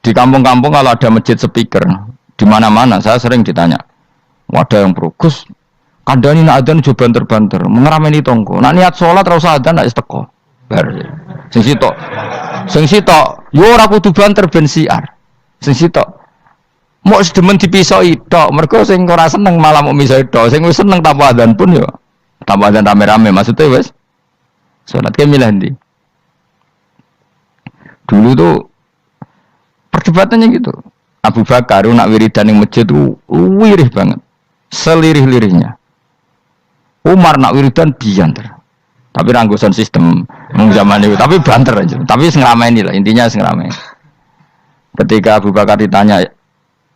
Di kampung-kampung kalau ada masjid speaker, di mana-mana saya sering ditanya. Ada yang Gus, kandani nak adzan juga banter-banter, mengerameni tonggo. Nak niat sholat terus adzan nak isteko. Bar. Sing sitok, yo ora kudu banter ben siar. Sing sitok mau sedemen dipisoi tok, mergo sing ora seneng malah mau misoi tok. Sing wis seneng tanpa adzan pun yo tanpa adzan rame-rame maksudnya wis salat ke milih ndi. Dulu tuh perdebatannya gitu. Abu Bakar nak wiridan ning masjid tuh wirih banget. Selirih-lirihnya. Umar nak wiridan bianter. Tapi ranggusan sistem zaman itu, tapi banter aja. Tapi sengramain lah, intinya sengramain. Ketika Abu Bakar ditanya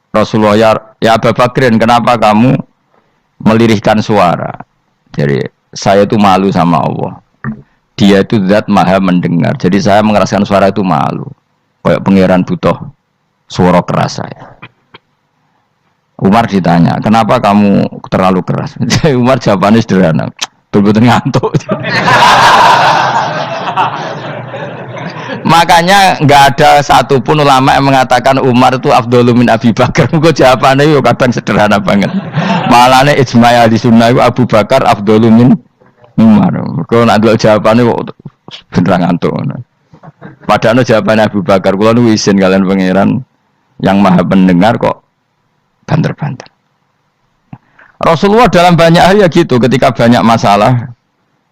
Rasulullah, ya Abu Bakrin, kenapa kamu melirihkan suara? Jadi saya itu malu sama Allah. Dia itu zat maha mendengar. Jadi saya mengeraskan suara itu malu. Kayak pangeran butuh suara keras saya. Umar ditanya, kenapa kamu terlalu keras? Umar jawabannya sederhana, betul-betul ngantuk. Makanya nggak ada satupun ulama yang mengatakan Umar itu afdhalu min Abi Bakar. Kok jawabannya yo kadang sederhana banget. Malahnya ijma' ahli sunnah itu Abu Bakar afdhalu min Umar. Kok nak delok jawabannya kok beneran ngantuk. Padahal jawabannya Abu Bakar, kula nu izin kalian pangeran yang maha pendengar kok banter-banter. Rasulullah dalam banyak hal ya gitu, ketika banyak masalah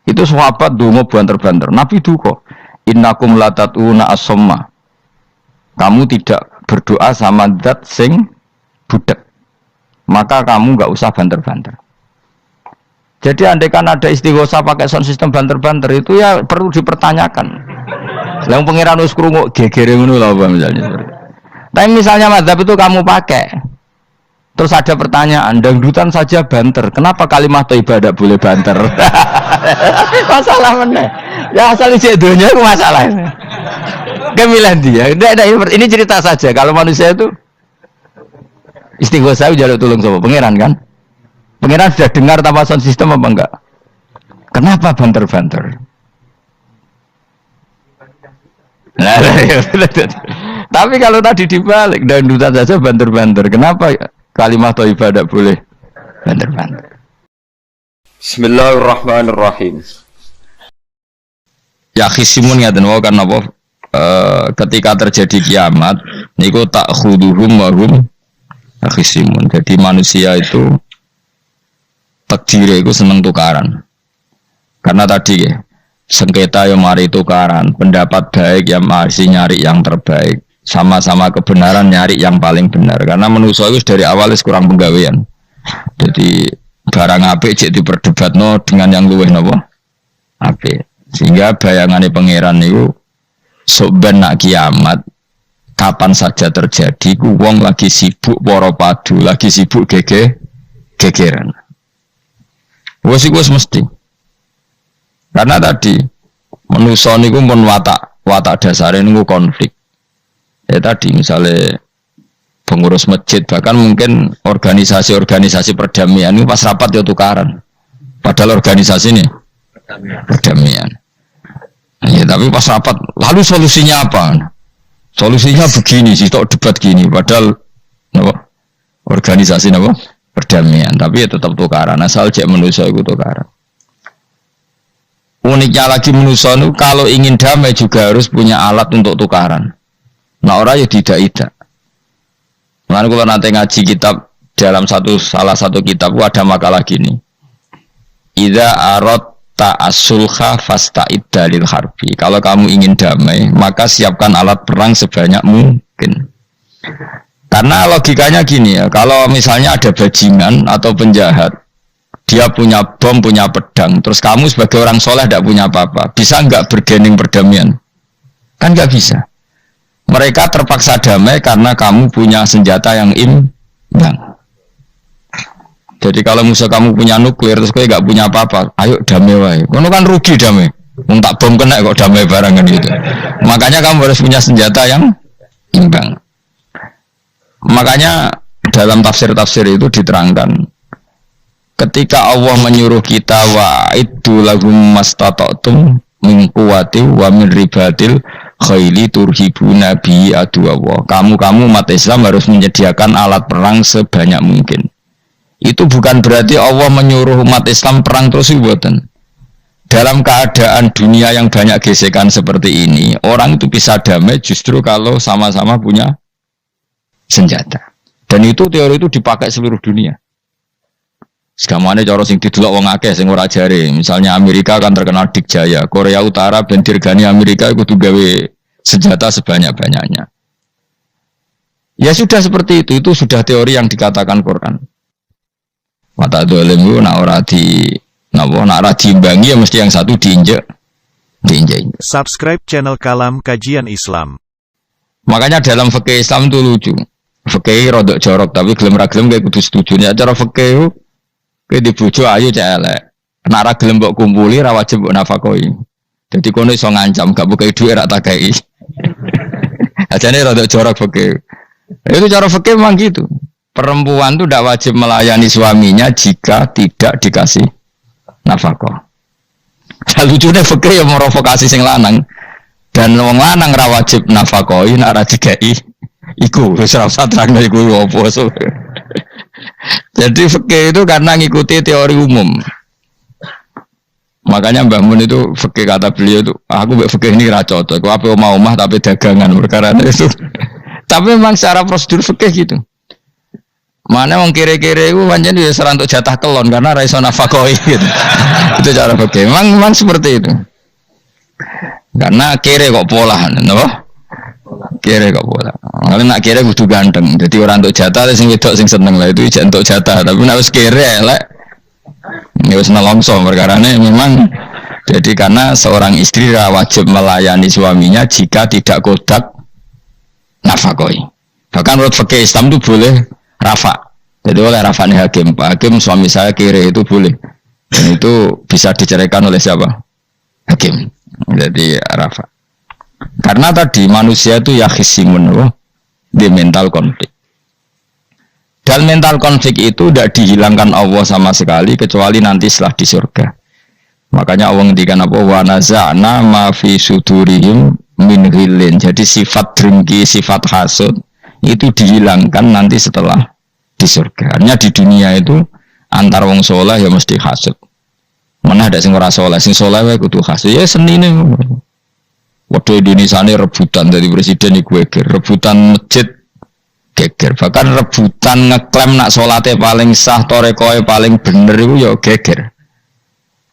itu sahabat donga banter-banter. Nabi duka, innakum latatuna as-somma. Kamu tidak berdoa sama zat sing budak. Maka kamu enggak usah banter-banter. Jadi andaikan ada istighosah pakai sound system banter-banter itu ya perlu dipertanyakan. Lah pangeran wis krungu gegere ngono lho misalnya. Tapi misalnya mazhab itu kamu pakai, terus ada pertanyaan, dangdutan saja banter, kenapa kalimat thayyibah tidak boleh banter? Masalah mana? Ya asal isi dunia itu masalah. Kemilan dia. Ini cerita saja. Kalau manusia itu istighosah jaluk tolong sama pangeran kan? Pangeran sudah dengar tanpa sound system apa enggak? Kenapa banter-banter? Nah, tapi kalau tadi dibalik dangdutan saja banter-banter, kenapa kalimat thayyibah tidak boleh banter-banter? Bismillahirrahmanirrahim. Ya khisimun ngaten wae kan apa ketika terjadi kiamat niku tak khuduhum wa hum khisimun. Jadi manusia itu takdir itu seneng tukaran. Karena tadi ya sengketa yang mari tukaran, pendapat baik yang masih nyari yang terbaik, sama-sama kebenaran nyari yang paling benar. Karena manusia itu dari awal kurang penggawean. Jadi barang apik cek diperdebatno dengan yang luwih napa? Apik. Sehingga bayangannya pangeran itu sok ben nak kiamat kapan saja terjadi ku wong lagi sibuk para padu, lagi sibuk gegeran. Wis mesti. Karena tadi manusia niku pun watak dasare niku konflik. Ya tadi misalnya pengurus masjid bahkan mungkin organisasi perdamaian ini pas rapat ya tukaran. Padahal organisasi ini perdamaian. Ya tapi pas rapat lalu solusinya apa? Solusinya begini sih, tok debat gini. Padahal apa? Organisasi apa? Perdamaian. Tapi ya tetap tukaran. Asal cek manusia itu tukaran. Uniknya lagi manusia itu kalau ingin damai juga harus punya alat untuk tukaran. Nah orang ya tidak. Nah kalau nanti ngaji kitab dalam salah satu kitab ada makalah gini. Idza aradta as-sulha fasta'id dalil harbi. Kalau kamu ingin damai, maka siapkan alat perang sebanyak mungkin. Karena logikanya gini ya, kalau misalnya ada bajingan atau penjahat, dia punya bom, punya pedang, terus kamu sebagai orang soleh tidak punya apa-apa, bisa nggak bergening perdamaian? Kan nggak bisa. Mereka terpaksa damai karena kamu punya senjata yang imbang. Jadi kalau musuh kamu punya nuklir, terus kamu nggak punya apa-apa, ayo damai wae. Kamu kan rugi damai. Tak bom kena kok damai barengan gitu. Makanya kamu harus punya senjata yang imbang. Makanya dalam tafsir-tafsir itu diterangkan. Ketika Allah menyuruh kita wa iddu lahum mastata'tum min quwwati wa min ribatil khaili turhibuna bi aduwallah. Kamu umat Islam harus menyediakan alat perang sebanyak mungkin. Itu bukan berarti Allah menyuruh umat Islam perang terus mboten. Dalam keadaan dunia yang banyak gesekan seperti ini, orang itu bisa damai justru kalau sama-sama punya senjata. Dan itu teori itu dipakai seluruh dunia. Segamane cara sing didelok wong akeh sing ora jare. Misalnya Amerika kan terkenal dikjaya, Korea Utara ben dirgani Amerika kudu gawe senjata sebanyak-banyaknya. Ya sudah seperti itu sudah teori yang dikatakan Quran. Mata dolim nak ora di napa nak ora diimbangi ya mesti yang satu diinjek. Subscribe channel Kalam Kajian Islam. Makanya dalam fikih Islam itu lucu. Fikih rodok jorok tapi gelem ra gelem kayak kudu setuju. Ya cara fikih kowe di bojo ayu cek elek. Nek ra gelem mbok kumpuli ra wajib mbok nafakoi. Dadi kono iso ngancam gak buka dhuwit ra tak gawe. Ajane rodok jorok fikih. Itu cara fikih memang gitu. Perempuan itu tidak wajib melayani suaminya jika tidak dikasih nafkah. Lucunya fikih yang merovokasi sing lanang dan wong lanang ra wajib nafkahi nek ra dikai iku wis ora usah terangno iku opo. Jadi fikih itu karena ngikuti teori umum. Makanya Mbah Mun itu fikih kata beliau itu aku mbek fikih ini ra cocok. Aku ape omah-omah tapi dagangan perkara itu. Tapi memang secara prosedur fikih gitu. Mana wong kere-kere itu pancen wis ora entuk jatah kelon karena ra iso nafkahi gitu. Itu cara fikih. Memang seperti itu. Karena kere kok pola, napa? Kere kok pola. Kalau nak kere kudu ganteng. Jadi orang entuk jatah sing wedok sing seneng lah itu ijek entuk jatah. Tapi nek wis kere elek ya wis nelongso perkarane memang jadi karena seorang istri wajib melayani suaminya jika tidak kodak nafkahi. Bahkan menurut fikih Islam itu boleh rafa. Jadi oleh rafa nih hakim. Pak Hakim suami saya kere itu boleh. Dan itu bisa diceraikan oleh siapa? Hakim. Jadi rafa. Karena tadi manusia itu ya khisimun di mental konflik. Dan mental konflik itu tidak dihilangkan Allah sama sekali kecuali nanti setelah di surga. Makanya Allah ngendikan apa? Wa naza'na ma fi sudurihim min ghillin. Jadi sifat dengki, sifat hasud itu dihilangkan nanti setelah di surga. Artinya di dunia itu antar wong soleh ya mesti hasud. Mana ada sing ora soleh, sing soleh wae kudu hasud. Ya senine. Waktu Indonesia ini rebutan dari presiden iku geger, rebutan masjid geger. Bahkan rebutan ngeklaim nak salate paling sah, torekoe paling bener itu ya geger.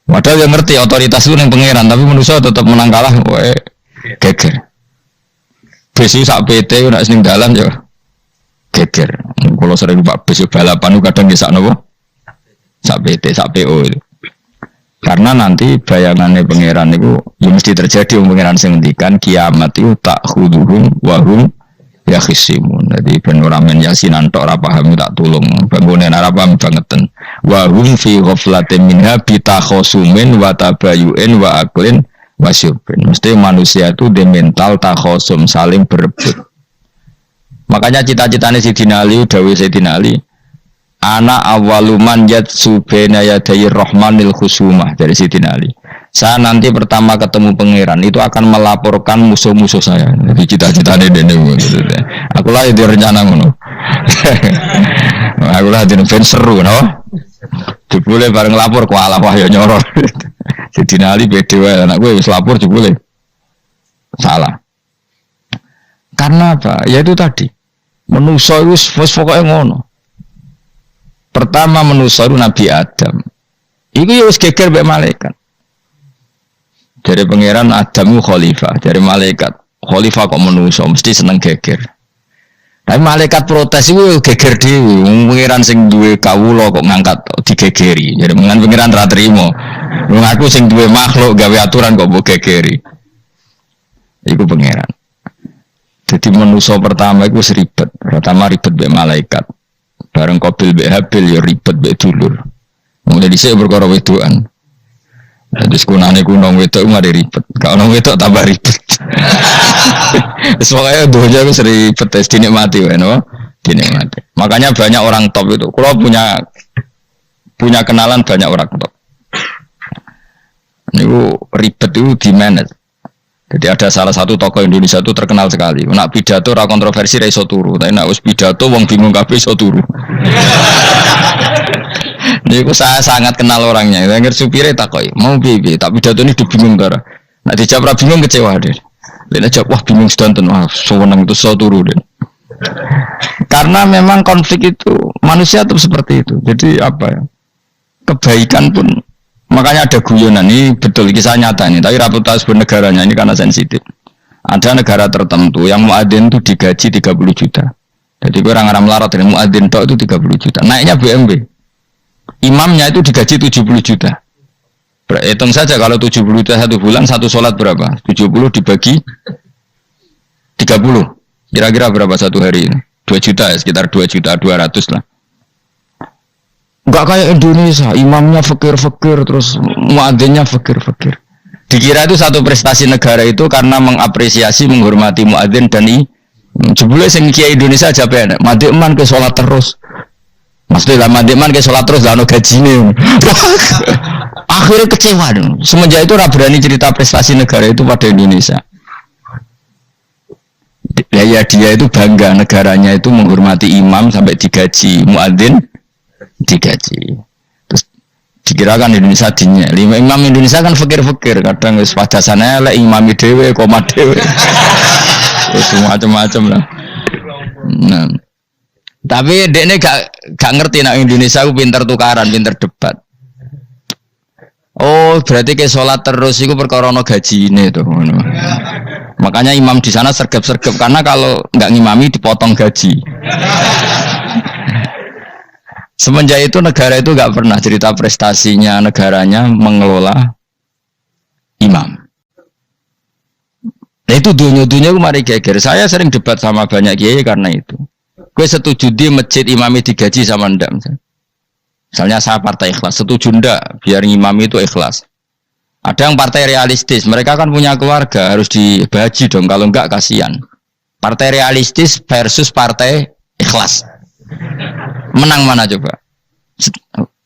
Padahal yang ngerti otoritas itu yang pangeran, tapi manusia tetap menang kalah wae geger. Besi sak PT nak sing dalan ya geger. Kalau sering Pak besi balapan kadang di sak napa? Sak PT, sak PO itu. Karena nanti bayangannya pangeran itu ya mesti terjadi pangeran sing ngendikan kiamat itu tak khuduhum wahum ya khisimun. Jadi ben ora men yasinan tok ora paham tak tulung. Bangunan ora paham bangeten. Wahum fi ghaflatin minha bitakhosumin wa tabayu'in wa aklin wasyubin. Mesti manusia itu di mental takhosum saling berebut. Makanya cita-citanya Sayyidina Ali, dawuh Sayyidina Ali, ana awaluman yatsu baina yaday rahmanil khusumah dari Sayyidina Ali. Saya nanti pertama ketemu pangeran itu akan melaporkan musuh-musuh saya. Jadi cita-citanya dene gitu. Aku lah di rencana ngono. Aku lah di ben seru no. Jebule bareng lapor ku Allah wah ya nyoror. Sayyidina Ali beda wae anak gue wis lapor jebule. Salah. Karena apa? Ya itu tadi. Manusa wis pokoke ngono. Pertama manusa itu Nabi Adam. Iku ya wis geger mbek malaikat. Dari pangeran Adam itu khalifah, dari malaikat khalifah kok manusa mesti seneng geger. Tapi malaikat protes itu geger dhewe, pangeran sing duwe kawula kok ngangkat digegeri. Jadi pangeran ra trimo. Wong aku sing duwe makhluk gawe aturan kok mbok gegeri. Iku pangeran. Jadi manusia pertama itu seribet. Pertama ribet be malaikat. Bareng Qabil be Habil ya ribet be dulur. Mulai dhisik perkara wedokan. Jadi sekunane kuno wedok mari ribet. Kalau wedok tambah ribet. Semoga doanya wis ribet wis dinikmati wae no. Dinikmati. Makanya banyak orang top itu. Kalau punya kenalan banyak orang top. Niku ribet itu di manage. Jadi ada salah satu tokoh Indonesia itu terkenal sekali. Nak pidato ra kontroversi ra iso turu, tapi nak wis pidato wong bingung kabeh iso turu. Niku saya sangat kenal orangnya. Dengar supire takoki, "Mau piye? Tak pidato ini dibingung ta." Nak dijawab ra bingung kecewa deh. Lha jawab wah bingung sedanten, wah seneng itu iso turu deh. Karena memang konflik itu manusia tuh seperti itu. Jadi apa ya? Kebaikan pun makanya ada guyonan ini betul kisah nyata ini, tapi reputasi bernegaranya ini karena sensitif. Ada negara tertentu yang muadzin itu digaji 30 juta. Jadi orang Arab melarat dengan muadzin tok itu 30 juta. Naiknya BMW. Imamnya itu digaji 70 juta. Hitung saja kalau 70 juta satu bulan satu sholat berapa? 70 dibagi 30. Kira-kira berapa satu hari ini? 2 juta ya, sekitar 2 juta 200 lah. Enggak kayak Indonesia, imamnya fakir-fakir terus muadzinnya fakir-fakir. Dikira itu satu prestasi negara itu karena mengapresiasi, menghormati muadzin dan jebule sing kiai Indonesia aja penak. Madikman ke salat terus. Mesti lah madikman ke salat terus lah ono gajine. Akhirnya kecewa dong. Semenjak itu ora berani cerita prestasi negara itu pada Indonesia. Ya dia itu bangga negaranya itu menghormati imam sampai digaji, muadzin digaji. Terus dikirakan Indonesia dinya. Imam Indonesia kan fakir-fakir, kadang wis padasane elek imami dhewe, koma dhewe. Terus macam-macam lah. Nah. Tapi dekne gak ngerti nek Indonesia ku pinter tukaran, pinter debat. Oh, berarti ke sholat terus iku perkara ono gajine to ngono. Makanya imam di sana sergap-sergap karena kalau nggak ngimami dipotong gaji. Semenjak itu negara itu nggak pernah cerita prestasinya negaranya mengelola imam. Nah itu dunia-dunia kemarin geger. Saya sering debat sama banyak kiai karena itu. Gue setuju di masjid imami digaji sama ndak. Misalnya saya partai ikhlas, setuju ndak biar ngimami itu ikhlas. Ada yang partai realistis, mereka kan punya keluarga, harus dibaji dong, kalau enggak kasihan. Partai realistis versus partai ikhlas. Menang mana coba?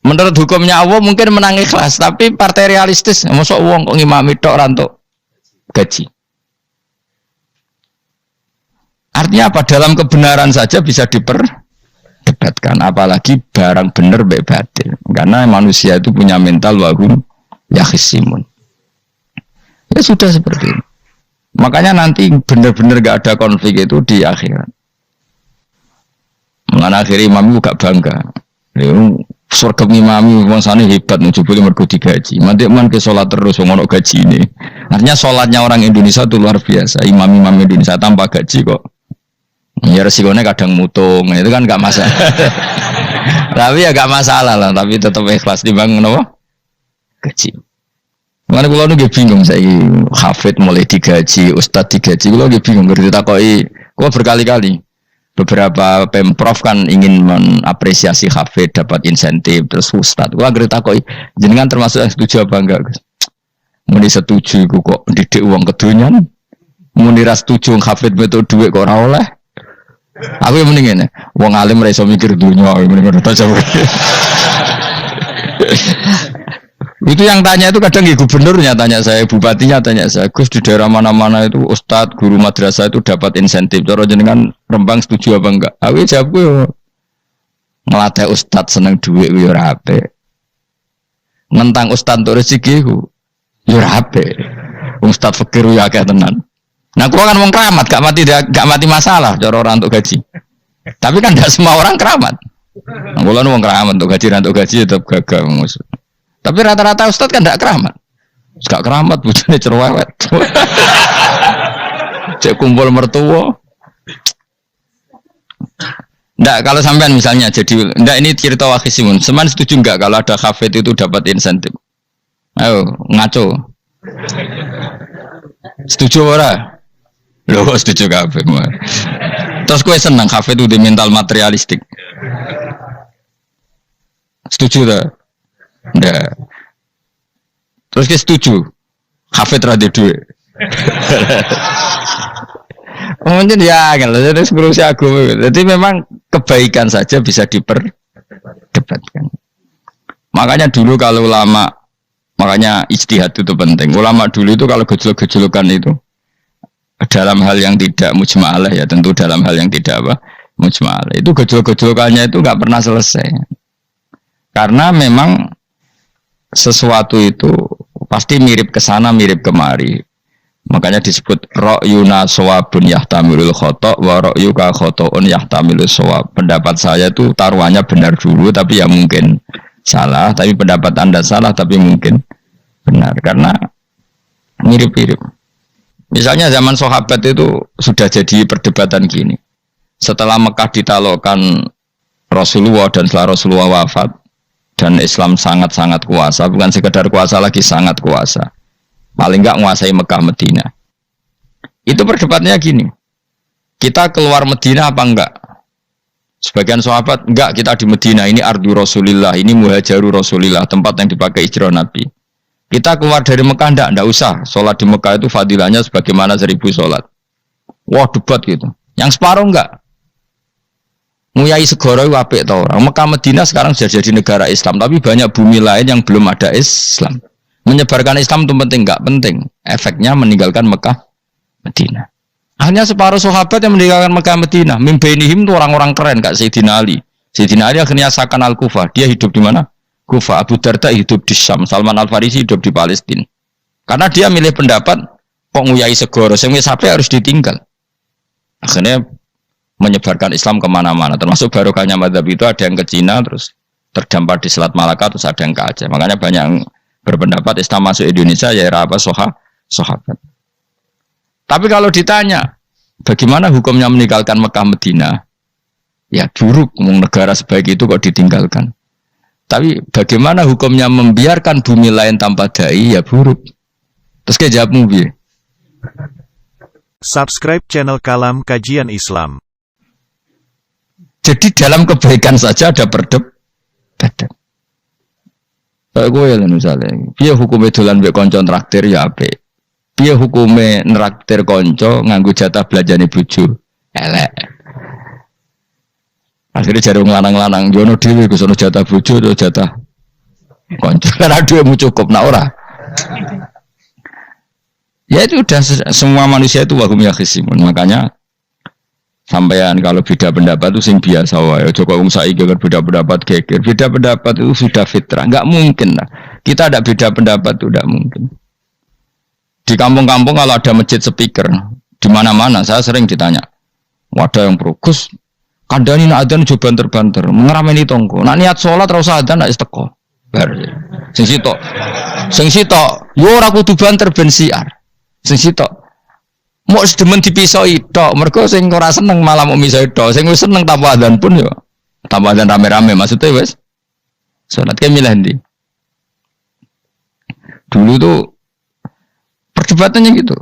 Menurut hukumnya Allah mungkin menang ikhlas, tapi partai realistis, masuk uang kok ngimami tok rantuk gaji. Artinya apa? Dalam kebenaran saja bisa diperdebatkan, apalagi barang benar baik batil. Karena manusia itu punya mental wahum yakhisimun. Ya sudah seperti ini. Makanya nanti benar-benar gak ada konflik itu di akhirat. Mengakhiri imam itu gak bangga. Surga imami bangsane hebat njupule mergo digaji. Mantik-man ke salat terus ngono gaji ini. Artinya salatnya orang Indonesia itu luar biasa. Imam-imam Indonesia tanpa gaji kok. Ya resikonya kadang mutung, itu kan gak masalah. Tapi ya gak masalah lah, tapi tetap ikhlas dibangun apa? Gaji. Mana kalau nggak bingung saya hafid mulai digaji, ustadz digaji, kalau nggak bingung ngerti takoi, kalau berkali-kali beberapa pemprov kan ingin mengapresiasi hafid dapat insentif terus ustadz, kalau ngerti takoi, jenengan termasuk yang setuju apa enggak? Muni setuju, kok didik uang kedunyan, muni ras setuju hafid betul duit kok ora oleh. Aku yang mendingin ya, uang alim raiso mikir dunia, mendingan udah jauh. Itu yang tanya itu kadang gubernurnya tanya saya, bupatinya tanya saya, Gus di daerah mana-mana itu ustadz, guru madrasah itu dapat insentif. Cara jenengan Rembang setuju apa enggak? Aku jawab gue ngelatih ustadz seneng duit yo ora apik. Nentang ustadz untuk rezeki ku yo ora apik. Ustadz fakir yo akeh tenan. Nah, gua kan wong keramat, gak mati masalah cara orang untuk gaji. Tapi kan tidak semua orang keramat. Nah, gua wong keramat untuk gaji tetap gagal maksud. Tapi rata-rata ustadz kan tidak keramat. Gak keramat, bujane cerewet. Cek kumpul mertua. Nggak, kalau sampean misalnya jadi, nggak ini cerita Wakhisimun. Seman setuju nggak kalau ada hafid itu dapat insentif? Ayo, ngaco. Setuju ora? Loh, setuju kabeh. Terus gue senang hafid itu di mental materialistik. Setuju tak? Nggak. Terus gue setuju. Hafid rada duit. Mungkin ya, kalau jadi ngurusi agama. Jadi memang kebaikan saja bisa diperdebatkan. Makanya dulu kalau ulama, makanya ijtihad itu penting. Ulama dulu itu kalau gejolak-gejolakan itu, dalam hal yang tidak mujma'alah ya, tentu dalam hal yang tidak apa mujma'alah. Itu gejolak-gejolakannya itu nggak pernah selesai. Karena memang sesuatu itu pasti mirip ke sana, mirip kemari. Makanya disebut ra'yuna shawabun yahtamilul khata' wa ra'yuka khata'un yahtamilus shawab. Pendapat saya itu taruhannya benar dulu tapi ya mungkin salah, tapi pendapat Anda salah tapi mungkin benar karena mirip-mirip. Misalnya zaman sahabat itu sudah jadi perdebatan gini. Setelah Mekah ditaklukkan Rasulullah dan setelah Rasulullah wafat dan Islam sangat-sangat kuasa, bukan sekedar kuasa lagi, sangat kuasa. Paling enggak menguasai Mekah Medina. Itu perdebatannya gini. Kita keluar Medina apa enggak? Sebagian sahabat, enggak, kita di Medina, ini ardu Rasulillah, ini muhajaru Rasulillah, tempat yang dipakai hijrah Nabi. Kita keluar dari Mekah enggak usah. Sholat di Mekah itu fadilahnya sebagaimana 1000 sholat. Wah, debat gitu. Yang separuh enggak. Nguyai segoro itu apik tau. Mekah Medina sekarang sudah jadi negara Islam, tapi banyak bumi lain yang belum ada Islam. Menyebarkan Islam itu penting, enggak penting. Efeknya meninggalkan Mekah Medina. Hanya separuh sahabat yang meninggalkan Mekah Medina. Mimbainihim itu orang-orang keren, Kak Sayyidina Ali. Sayyidina Ali akhirnya Sakan Al-Kufah. Dia hidup di mana? Kufah. Abu Darda hidup di Syam. Salman Al-Farisi hidup di Palestina. Karena dia milih pendapat, kok nguyai segoro, yang sampai harus ditinggal. Akhirnya menyebarkan Islam kemana-mana. Termasuk barokahnya mazhab itu ada yang ke Cina, terus terdampar di Selat Malaka, terus ada yang ke Aceh. Makanya banyak yang berpendapat Islam masuk Indonesia ya era apa sahabat. Tapi kalau ditanya bagaimana hukumnya meninggalkan Mekah Medina, ya buruk. Negara sebaik itu kok ditinggalkan. Tapi bagaimana hukumnya membiarkan bumi lain tanpa dai, ya buruk. Terus kayak jawabmu piye? Subscribe channel Kalam Kajian Islam. Jadi dalam kebaikan saja ada perdebatan. Kayak gue ya misalnya, piye hukumnya dolan mbek kanca traktir ya apik. Piye hukumnya nraktir kanca nganggo jatah belanjane bojo? Elek. Akhirnya jare lanang-lanang jono dhewe Gus ono jatah bojo atau jatah kanca. Karena duitmu cukup nak ora. Ya itu udah semua manusia itu wahum yakhisimun. Makanya sampean kalau beda pendapat itu sing biasa wae. Aja kok wong saiki kan beda pendapat geger. Beda pendapat itu sudah fitrah. Enggak mungkin lah. Kita ada beda pendapat itu enggak mungkin. Di kampung-kampung kalau ada masjid speaker di mana-mana saya sering ditanya. Wadah yang progus kandhani nak adzan coba banter-banter, ngerameni tonggo. Nak niat salat ora usah adzan nak teko. Bar. Sing sitok yo ora kudu banter ben siar. Sing sitok mau sedemen dipisoi tok, mergo sing ora seneng malah mau misoi tok. Sing wis seneng tanpa adzan pun yo tanpa adzan rame-rame maksudnya wis salat ke milih ndi. Dulu tuh perdebatannya gitu.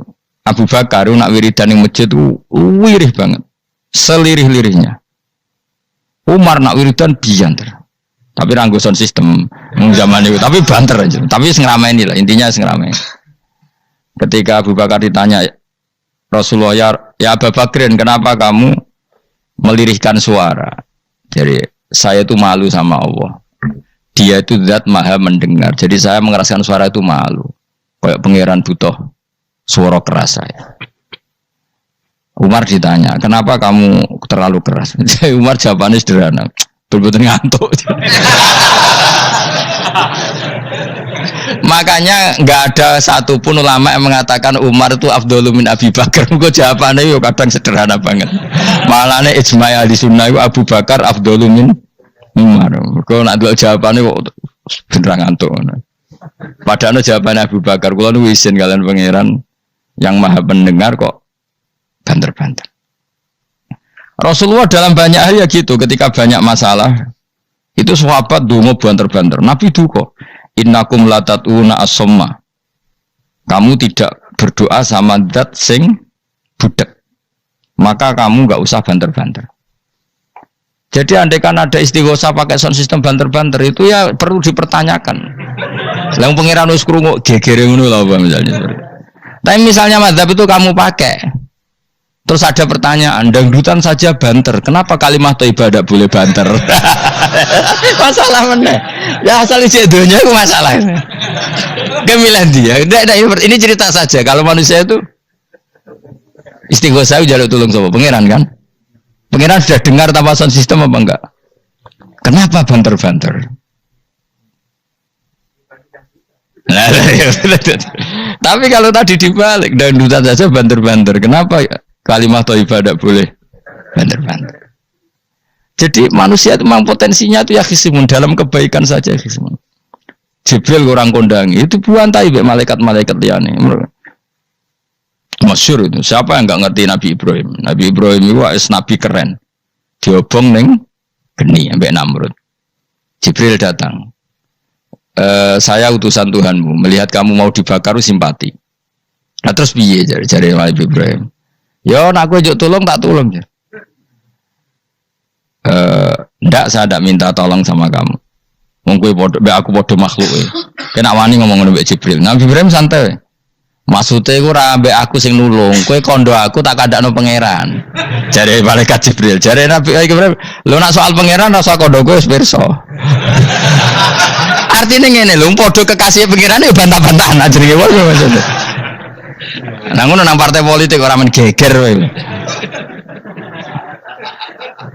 Abu Bakar nak wiridan ning masjid tuh wirih banget. Selirih-lirihnya. Umar nak wiridan bianter. Tapi ranggo sound system zaman itu, tapi banter aja. Tapi sing ngrameni lah, intinya sing ngrameni. Ketika Abu Bakar ditanya Rasulullah, ya Abu Bakrin, kenapa kamu melirihkan suara? Jadi saya itu malu sama Allah. Dia itu zat maha mendengar. Jadi saya mengeraskan suara itu malu. Kayak pangeran butuh suara keras saya. Umar ditanya, kenapa kamu terlalu keras? Umar jawabannya sederhana, betul-betul ngantuk. Makanya nggak ada satupun ulama yang mengatakan Umar itu afdhalu min Abi Bakar. Kok jawabannya yo kadang sederhana banget. Malahnya ijma' ahli sunnah itu Abu Bakar afdhalu min Umar. Kok nak dua jawabannya kok beneran ngantuk. Padahal jawabannya Abu Bakar, kula nu isin kalian pangeran yang maha pendengar kok banter-banter. Rasulullah dalam banyak hal ya gitu, ketika banyak masalah itu sahabat donga banter-banter. Nabi duka, innakum latatuna as-somma. Kamu tidak berdoa sama zat sing budak. Maka kamu enggak usah banter-banter. Jadi andaikan ada istighosah pakai sound system banter-banter itu ya perlu dipertanyakan. Lah pengiran wis krungu gegere ngono lho misalnya. Tapi misalnya mazhab itu kamu pakai. Terus ada pertanyaan, dangdutan saja banter. Kenapa kalimat thayyibah tidak boleh banter? Masalah mana? Ya asal isi dunia itu masalah. Kemilan dia. Ini cerita saja. Kalau manusia itu Istighosah jaluk tulung sapa? Pangeran kan? Pangeran sudah dengar tanpa sound system apa enggak? Kenapa banter-banter? Nah, tapi kalau tadi dibalik dangdutan saja banter-banter, kenapa kalimat thayyibah tidak boleh banter-banter? Jadi manusia itu memang potensinya itu ya khisimun, dalam kebaikan saja khisimun. Jibril kurang kondangi itu buantai be malaikat-malaikat liyane. Masyhur itu. Siapa yang enggak ngerti Nabi Ibrahim? Nabi Ibrahim itu nabi keren. Diobong ning geni ambek Namrud. Jibril datang. Saya utusan Tuhanmu, melihat kamu mau dibakar simpati. Nah terus piye jare Nabi Ibrahim? Ya nak kowe njuk tolong tak tolong ya. Ndak saya ndak minta tolong sama kamu. Wong kowe padha aku padha makhluk e. Kena wani ngomong mbek Jibril. Nabi Ibrahim santai. Maksude iku ora mbek aku sing nulung, kowe kondo aku tak kandakno pangeran. Jare malaikat Jibril, jare Nabi Ibrahim, lho nak soal pangeran rasa kondo kowe wis pirsa. Artinya ngene lho, padha kekasih pangeran yo bantah-bantahan jenenge wae maksudnya. Nah ngono nang partai politik ora men geger kowe.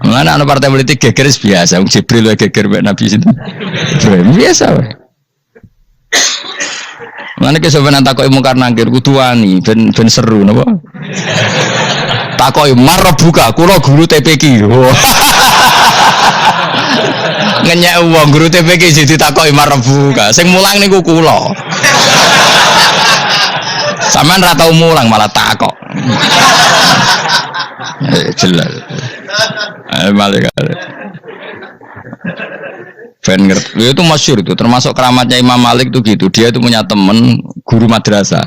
Mana ana partai politik geger biasa, wong Jibril wae geger mbek Nabi sinten. Biasa wae. Mana ke sebenarnya takoki mungkar nangkir kudu wani ben seru napa? Takoki marbuka kula guru TPQ. Ngenyek wong guru TPQ jadi takoki marbuka. Sing mulang niku kula. Sampeyan ra tau mulang malah takok. Jelas. Malaikat. Ben ngerti. Itu masyhur itu, termasuk keramatnya Imam Malik itu gitu. Dia itu punya teman guru madrasah.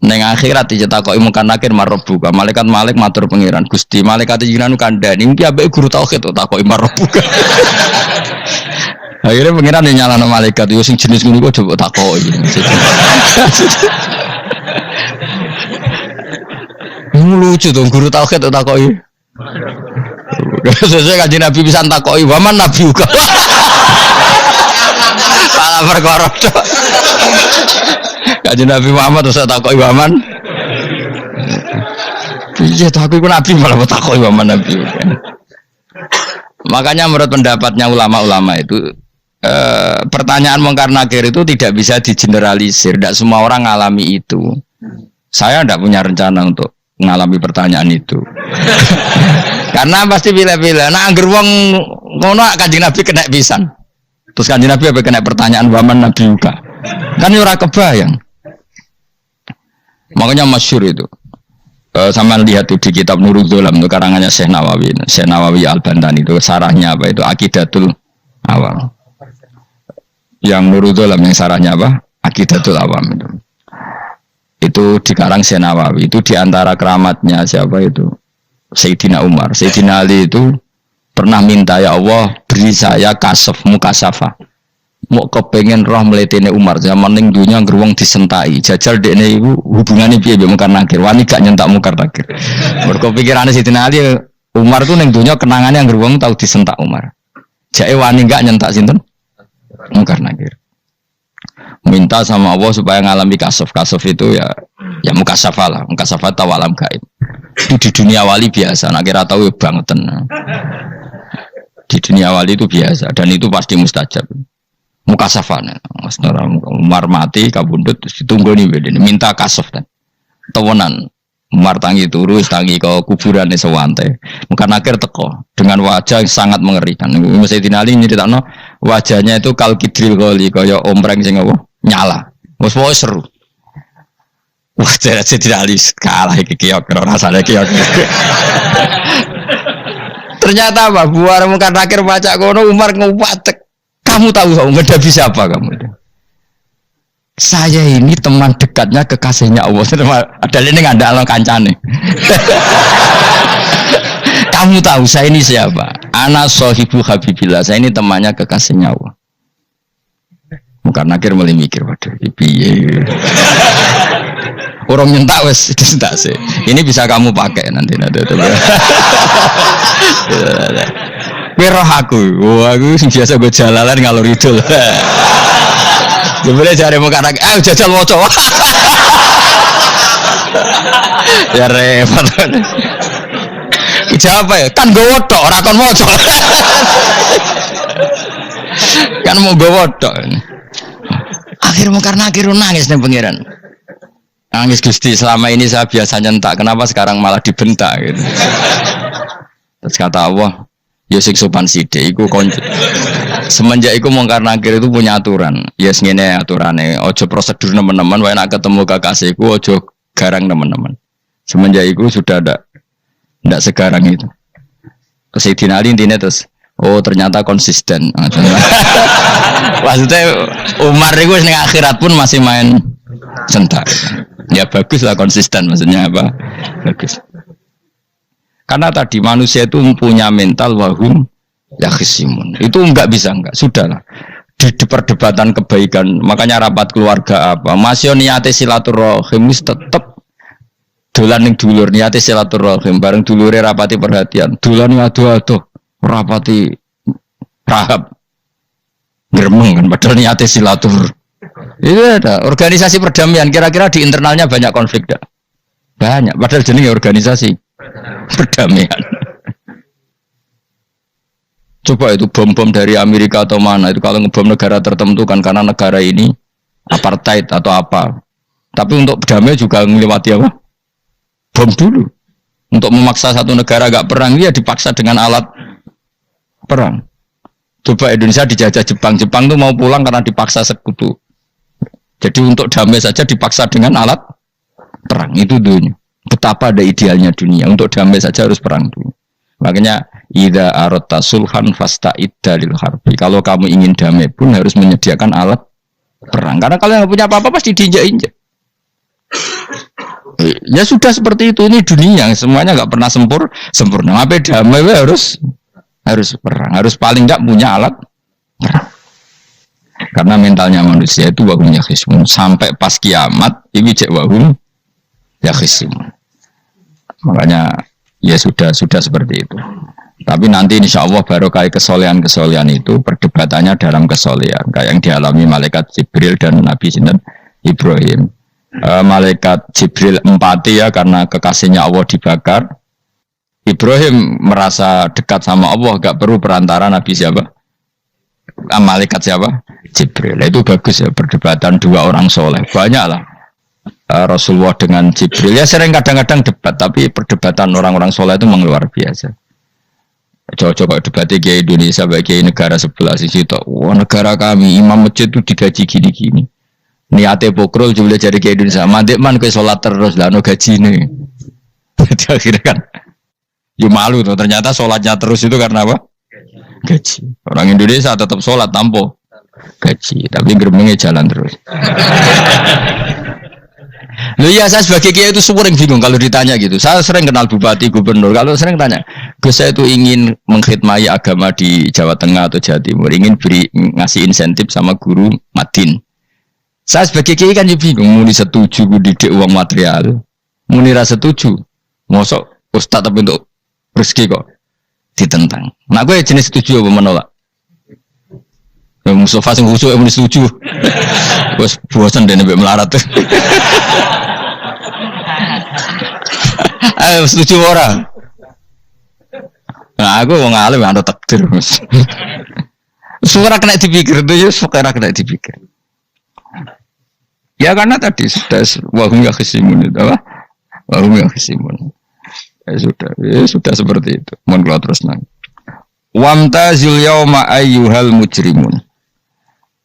Neng akhirat dicetakoki mungkar nakir marbuka. Malaikat Malik matur pangeran. Gusti malaikat jenengan kandhani iki ambek guru tauhid to takoki marbuka. Akhirnya pangeran nyalano malaikat yo sing jenis ngono kok coba takoki. Lucu tuh guru tauhid to takoki. Sesuai kanjeng Nabi bisa takoki waman nabi uga. Salah perkara tok. Kanjeng Nabi Muhammad terus takoki waman. Iya takoki nabi malah takoki waman nabi uga. Makanya menurut pendapatnya ulama-ulama itu pertanyaan mungkar nakir itu tidak bisa digeneralisir. Tidak semua orang ngalami itu. Saya tidak punya rencana untuk mengalami pertanyaan itu. Karena pasti bila-bila nah angger wong ngono kanjeng Nabi kena pisan. Terus kanjeng Nabi apa kena pertanyaan waman nabi uga. Kan ora kebayang. Makanya masyhur itu. Sama lihat tuh di kitab Nurul Dzolam itu karangannya Syekh Nawawi Al-Bantani itu sarahnya apa itu Aqidatul Awam. Yang Nurul Dzolam yang sarahnya apa? Aqidatul Awam itu. Itu dikarang Syekh Nawawi itu diantara keramatnya siapa itu? Sayyidina Umar. Sayyidina Ali itu pernah minta ya Allah beri saya kasaf mukasafah. Mau kepengen roh meletene Umar zaman ning dunya ngruwung disentai. Jajal dekne iku hubungane piye mbek mungkar nakir. Wani gak nyentak mungkar nakir. Mergo pikirane Sayyidina Ali Umar tuh ning dunya kenangane ngruwung tau disentak Umar. Jake wani gak nyentak sinten? Mungkar nakir. Minta sama Allah supaya ngalami kasaf. Kasaf itu ya mukasafah lah. Mukasafah tahu alam gaib. Itu di dunia wali biasa. Nak kira tahu bangetan. Di dunia wali itu biasa dan itu pasti mustajab. Mukasafah. Umar mati kabundut terus ditunggu nih bedanya. Minta kasaf kan. Tawanan. Umar tangi turus tangi ke kuburan sewante. Mungkin akhir teko dengan wajah yang sangat mengerikan. Sayyidina Ali nyeritakno wajahnya itu kal kidril goli kaya ompreng sing apa nyala. Wes pokoke seru. Wah, Sayyidina Ali kalah iki kiok rasane kiok. Ternyata apa? Buar mungkin akhir baca kono Umar ngupatek. Kamu tahu ngedapi siapa kamu? Saya ini teman dekatnya kekasihnya Allah. Ada ini nggak ada alam kancane. Kamu tahu saya ini siapa? Ana sohibu habibillah. Saya ini temannya kekasihnya Allah. Bukan akhir mulai mikir waduh piye. Orang nyentak wes disentak sih. Ini bisa kamu pakai nanti ada. Roh aku. Wah aku biasa gue jalalan ngalor idul. Jebule jare mung karak, jajal waca. Ya repot. Jawab ya, kan gowo tok ora kon maca. Kan mau gowo tok. Akhir mungkar nakir nangis nih pangeran. Nangis Gusti, selama ini saya biasa nyentak, kenapa sekarang malah dibentak gitu. Terus kata Allah, ya sing sopan sithik iku konco. Semenjak iku mungkar nakir itu punya aturan. Ya ngene aturane, ojo prosedur teman-teman, wae nak ketemu kekasihku ojo garang teman-teman. Semenjak iku sudah ndak segarang itu. Terus Sayyidina Ali intinya terus, oh ternyata konsisten. Maksudnya Umar itu ning akhirat pun masih main sentak. Ya bagus lah konsisten, maksudnya apa? Bagus. Karena tadi manusia itu punya mental wahum yakhisimun. Itu enggak bisa enggak. Sudahlah. Di perdebatan kebaikan, makanya rapat keluarga apa? Masih niate silaturahim tetap dolan ning dulur niate silaturahim bareng dulure rapati perhatian. Dolan ado-ado rapati rahab. Gremeng kan padahal niate silatur. Itu ada organisasi perdamaian, kira-kira di internalnya banyak konflik enggak? Banyak, padahal jenenge organisasi perdamaian. Coba itu bom-bom dari Amerika atau mana itu kalau ngebom negara tertentu kan karena negara ini apartheid atau apa. Tapi untuk damai juga melewati apa? Bom dulu. Untuk memaksa satu negara agak perang dia dipaksa dengan alat perang. Coba Indonesia dijajah Jepang tuh mau pulang karena dipaksa sekutu. Jadi untuk damai saja dipaksa dengan alat perang itu dunia. Betapa ada idealnya dunia untuk damai saja harus perang dulu. Makanya idza aradta sulhan fasta'id dalil harbi. Kalau kamu ingin damai pun harus menyediakan alat perang. Karena kalau nggak punya apa-apa pasti diinjak-injak. Ya sudah seperti itu, ini dunia semuanya nggak pernah sempurna. Sampai damai harus perang, harus paling nggak punya alat perang. Karena mentalnya manusia itu wahum yakhisimun. Sampai pas kiamat ini cek wahum yakhisimun. Makanya ya sudah seperti itu. Tapi nanti insya Allah barokah kesolehan itu perdebatannya dalam kesolehan kayak yang dialami malaikat Jibril dan Nabi Sinten Ibrahim. Malaikat Jibril empati ya karena kekasihnya Allah dibakar. Ibrahim merasa dekat sama Allah, gak perlu perantara Nabi siapa? Malaikat siapa? Jibril. Itu bagus ya perdebatan dua orang soleh. Banyak lah Rasulullah dengan Jibril. Ya sering kadang-kadang debat, tapi perdebatan orang-orang soleh itu memang luar biasa. Coba debatnya Kiai Indonesia bagi negara sebelah sisi itu. Wah negara kami imam masjid itu digaji gini-gini. Niate pokrol juga jadi Kiai Indonesia. Mandek man ke sholat terus lah no gaji nih. Jadi akhirnya kan, ya malu tuh. Ternyata sholatnya terus itu karena apa? Gaji. Orang Indonesia tetap sholat tanpa gaji, tapi gerbangnya jalan terus. Loh iya, saya sebagai kiai itu sering bingung kalau ditanya gitu. Saya sering kenal bupati, gubernur. Kalau sering tanya, Gus saya itu ingin mengkhidmati agama di Jawa Tengah atau Jawa Timur, ingin ngasih insentif sama guru Madin. Saya sebagai kiai kan juga bingung. Muni setuju didik uang material, muni rasa setuju. Mosok ustaz tapi untuk rezeki kok ditentang. Nah gue jenis setuju apa menolak? Mustafa sing khusyuk muni setuju. Wes bosan dene mbek melarat. Ayo setuju ora? Nah aku wong alim ana takdir. Suara kena dipikir itu ya suara kena dipikir. Ya karena tadi sudah wahum yakhisimun itu apa? Wahum yakhisimun. Ya sudah seperti itu. Mohon kalau terus nang. Wamtazil yauma ayyuhal mujrimun.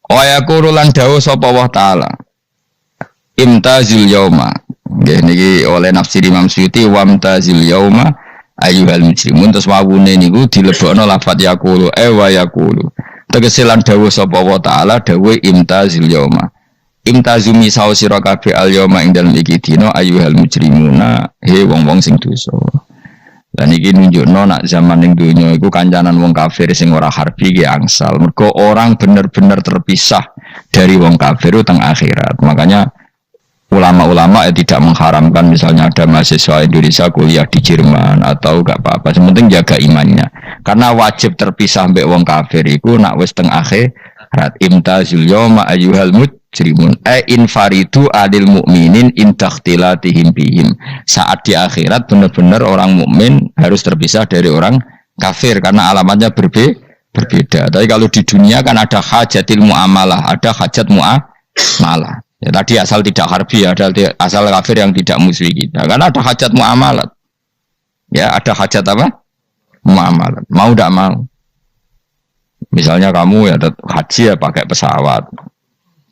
Wa yaqulu lan dawuh sapa Allah taala. Imtazil yauma. Nggih niki oleh nafsir Imam Suyuti wamtazil yauma ayyuhal mujrimun terus wawune niku dilebokno lafaz yaqulu wa yaqulu. Tegese lan dawuh sapa Allah taala dawuh imtazil yauma. Imtazumi sawo sira kabeh al yauma ing dalem iki dina ayyuhal mujrimuna he wong-wong sing dosa. Lan iki nunjukno nak zaman ning donya iku kancanan wong kafir sing ora harbi ki angsal. Mergo orang bener-bener terpisah dari wong kafir teng akhirat. Makanya ulama-ulama tidak mengharamkan misalnya ada mahasiswa Indonesia kuliah di Jerman atau enggak apa-apa. Sementing jaga imannya. Karena wajib terpisah mbek wong kafir iku nak wis teng akhirat imtazul yauma ayyuhal mujrimun mujrimun. Infaridu adil mukminin intakhtilatihim bihim. Saat di akhirat benar-benar orang mukmin harus terpisah dari orang kafir karena alamatnya berbeda. Tapi kalau di dunia kan ada hajatil muamalah, ada hajat muamalah. Ya, tadi asal tidak harbi, ada asal kafir yang tidak musuhi kita. Karena ada hajat muamalat. Ya, ada hajat apa? Muamalat. Mau tidak mau. Misalnya kamu ya haji ya pakai pesawat.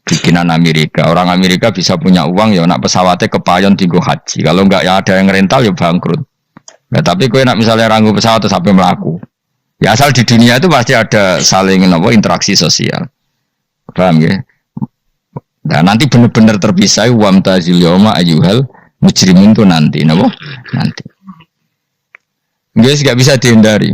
Bikinan Amerika. Orang Amerika bisa punya uang ya nak pesawatnya kepayon tinggal haji. Kalau enggak ya ada yang rental ya bangkrut. Ya, tapi kau nak misalnya ranggu pesawat sampai melaku. Ya asal di dunia itu pasti ada saling interaksi sosial. Paham ya? Nah, nanti benar-benar terpisah wamtazil yauma ayyuhal mujrimun itu nanti, Nanti. Guys, enggak bisa dihindari.